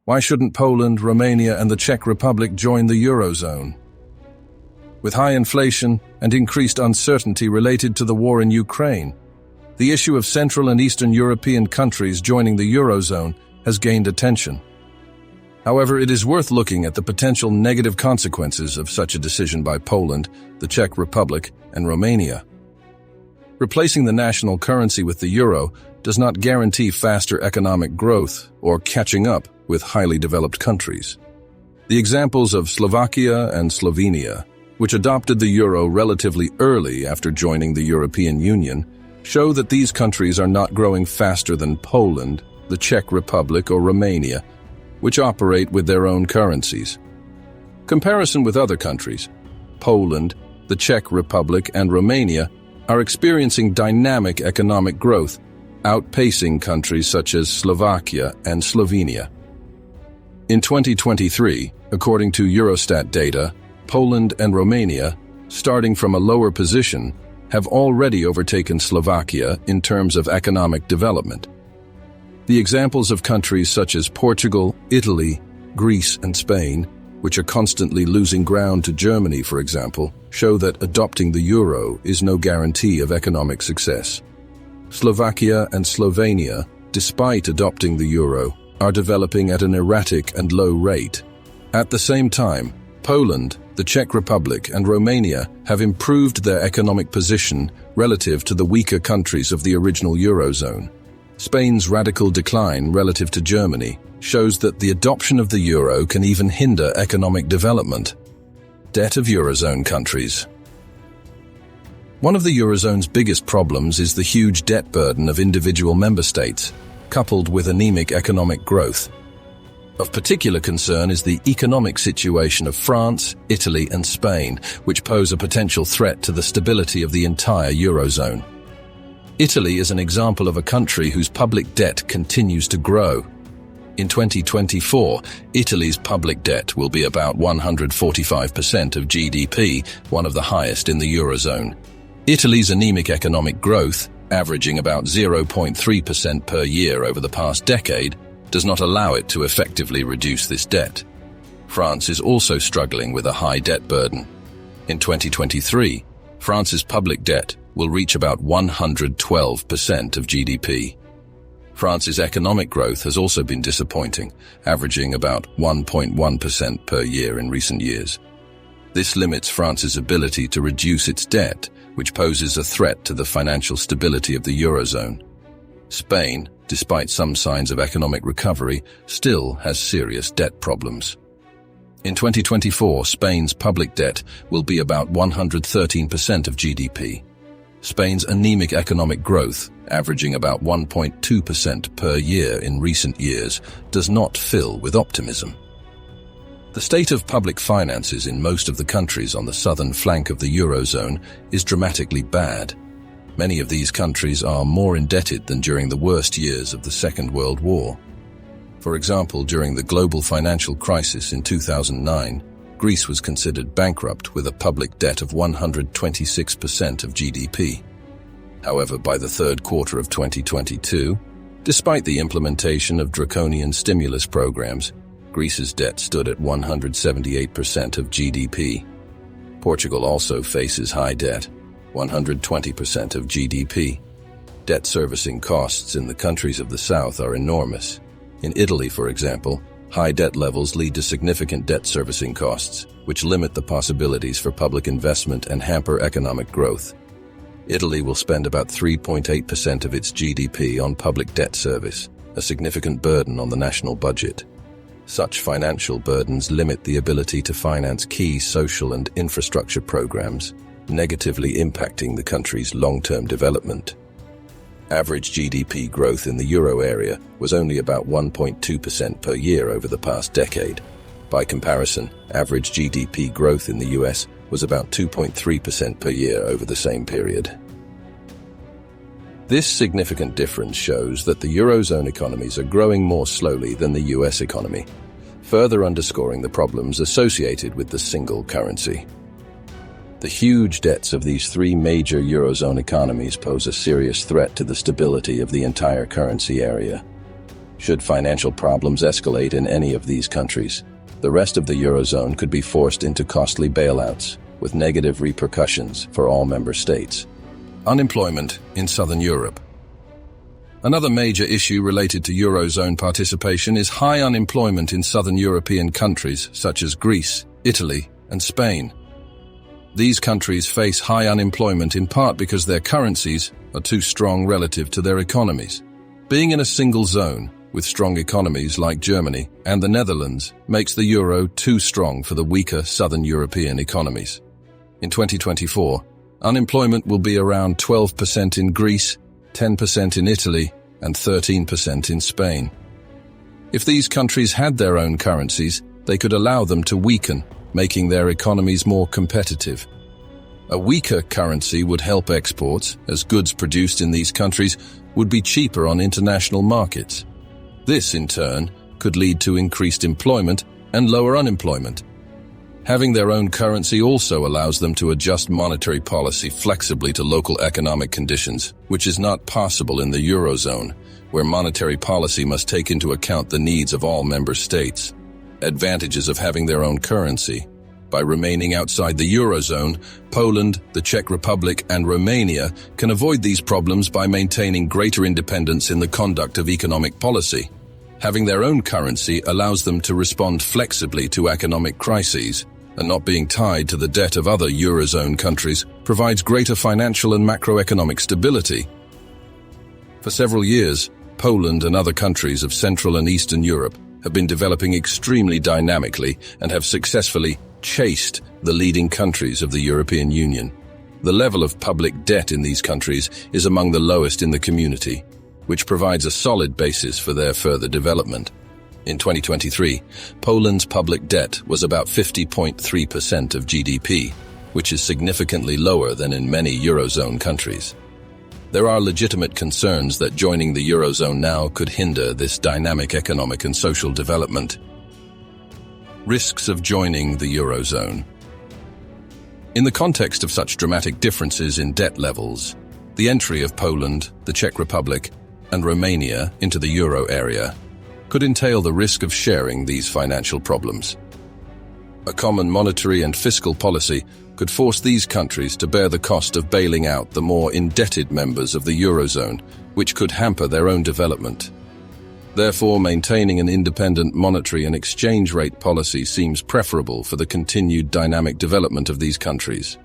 Why shouldn't Poland, Romania, and the Czech Republic join the Eurozone? With high inflation and increased uncertainty related to the war in Ukraine, the issue of Central and Eastern European countries joining the Eurozone has gained attention. However, it is worth looking at the potential negative consequences of such a decision by Poland, the Czech Republic, and Romania. Replacing the national currency with the euro does not guarantee faster economic growth or catching up with highly developed countries. The examples of Slovakia and Slovenia, which adopted the euro relatively early after joining the European Union, show that these countries are not growing faster than Poland, the Czech Republic, or Romania, which operate with their own currencies. Comparison with other countries, Poland, the Czech Republic, and Romania are experiencing dynamic economic growth, outpacing countries such as Slovakia and Slovenia. In 2023, according to Eurostat data, Poland and Romania, starting from a lower position, have already overtaken Slovakia in terms of economic development. The examples of countries such as Portugal, Italy, Greece, and Spain, which are constantly losing ground to Germany, for example, show that adopting the euro is no guarantee of economic success. Slovakia and Slovenia, despite adopting the euro, are developing at an erratic and low rate. At the same time, Poland, the Czech Republic, and Romania have improved their economic position relative to the weaker countries of the original Eurozone. Spain's radical decline relative to Germany shows that the adoption of the euro can even hinder economic development. Debt of Eurozone countries. One of the Eurozone's biggest problems is the huge debt burden of individual member states, coupled with anemic economic growth. Of particular concern is the economic situation of France, Italy, and Spain, which pose a potential threat to the stability of the entire Eurozone. Italy is an example of a country whose public debt continues to grow. In 2024, Italy's public debt will be about 145% of GDP, one of the highest in the Eurozone. Italy's anemic economic growth, averaging about 0.3% per year over the past decade, does not allow it to effectively reduce this debt. France is also struggling with a high debt burden. In 2023, France's public debt will reach about 112% of GDP. France's economic growth has also been disappointing, averaging about 1.1% per year in recent years. This limits France's ability to reduce its debt, which poses a threat to the financial stability of the Eurozone. Spain, despite some signs of economic recovery, still has serious debt problems. In 2024, Spain's public debt will be about 113% of GDP. Spain's anemic economic growth, averaging about 1.2% per year in recent years, does not fill with optimism. The state of public finances in most of the countries on the southern flank of the Eurozone is dramatically bad. Many of these countries are more indebted than during the worst years of the Second World War. For example, during the global financial crisis in 2009, Greece was considered bankrupt with a public debt of 126% of GDP. However, by the third quarter of 2022, despite the implementation of draconian stimulus programs, Greece's debt stood at 178% of GDP. Portugal also faces high debt, 120% of GDP. Debt servicing costs in the countries of the south are enormous. In Italy, for example, high debt levels lead to significant debt servicing costs, which limit the possibilities for public investment and hamper economic growth. Italy will spend about 3.8% of its GDP on public debt service, a significant burden on the national budget. Such financial burdens limit the ability to finance key social and infrastructure programs, negatively impacting the country's long-term development. Average GDP growth in the euro area was only about 1.2% per year over the past decade. By comparison, average GDP growth in the US was about 2.3% per year over the same period. This significant difference shows that the Eurozone economies are growing more slowly than the US economy, further underscoring the problems associated with the single currency. The huge debts of these three major Eurozone economies pose a serious threat to the stability of the entire currency area. Should financial problems escalate in any of these countries, the rest of the Eurozone could be forced into costly bailouts, with negative repercussions for all member states. Unemployment in Southern Europe. Another major issue related to Eurozone participation is high unemployment in Southern European countries such as Greece, Italy, and Spain. These countries face high unemployment in part because their currencies are too strong relative to their economies. Being in a single zone, with strong economies like Germany and the Netherlands, makes the euro too strong for the weaker Southern European economies. In 2024, unemployment will be around 12% in Greece, 10% in Italy, and 13% in Spain. If these countries had their own currencies, they could allow them to weaken, making their economies more competitive. A weaker currency would help exports, as goods produced in these countries would be cheaper on international markets. This, in turn, could lead to increased employment and lower unemployment. Having their own currency also allows them to adjust monetary policy flexibly to local economic conditions, which is not possible in the Eurozone, where monetary policy must take into account the needs of all member states. Advantages of having their own currency. By remaining outside the Eurozone, Poland, the Czech Republic, and Romania can avoid these problems by maintaining greater independence in the conduct of economic policy. Having their own currency allows them to respond flexibly to economic crises, and not being tied to the debt of other Eurozone countries provides greater financial and macroeconomic stability. For several years, Poland and other countries of Central and Eastern Europe have been developing extremely dynamically and have successfully chased the leading countries of the European Union. The level of public debt in these countries is among the lowest in the community, which provides a solid basis for their further development. In 2023, Poland's public debt was about 50.3% of GDP, which is significantly lower than in many Eurozone countries. There are legitimate concerns that joining the Eurozone now could hinder this dynamic economic and social development. Risks of joining the Eurozone. In the context of such dramatic differences in debt levels, the entry of Poland, the Czech Republic, and Romania into the euro area could entail the risk of sharing these financial problems. A common monetary and fiscal policy could force these countries to bear the cost of bailing out the more indebted members of the Eurozone, which could hamper their own development. Therefore, maintaining an independent monetary and exchange rate policy seems preferable for the continued dynamic development of these countries.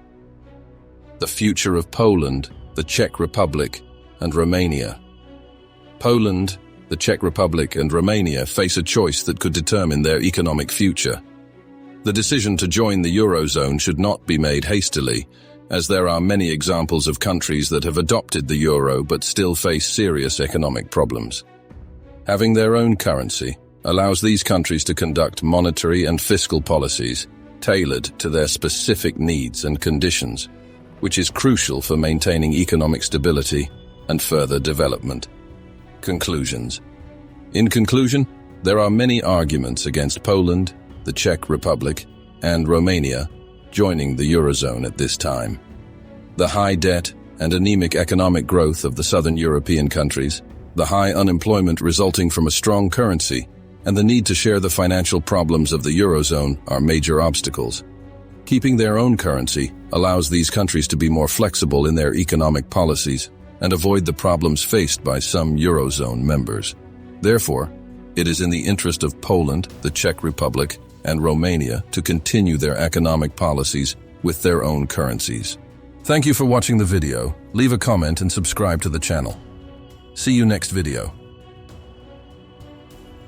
The future of Poland, the Czech Republic, and Romania. Poland, the Czech Republic, and Romania face a choice that could determine their economic future. The decision to join the Eurozone should not be made hastily, as there are many examples of countries that have adopted the euro but still face serious economic problems. Having their own currency allows these countries to conduct monetary and fiscal policies tailored to their specific needs and conditions, which is crucial for maintaining economic stability and further development. Conclusions. In conclusion, there are many arguments against Poland, the Czech Republic, and Romania joining the Eurozone at this time. The high debt and anemic economic growth of the southern European countries, the high unemployment resulting from a strong currency, and the need to share the financial problems of the Eurozone are major obstacles. Keeping their own currency allows these countries to be more flexible in their economic policies and avoid the problems faced by some Eurozone members. Therefore, it is in the interest of Poland, the Czech Republic, and Romania to continue their economic policies with their own currencies. Thank you for watching the video. Leave a comment and subscribe to the channel. See you next video.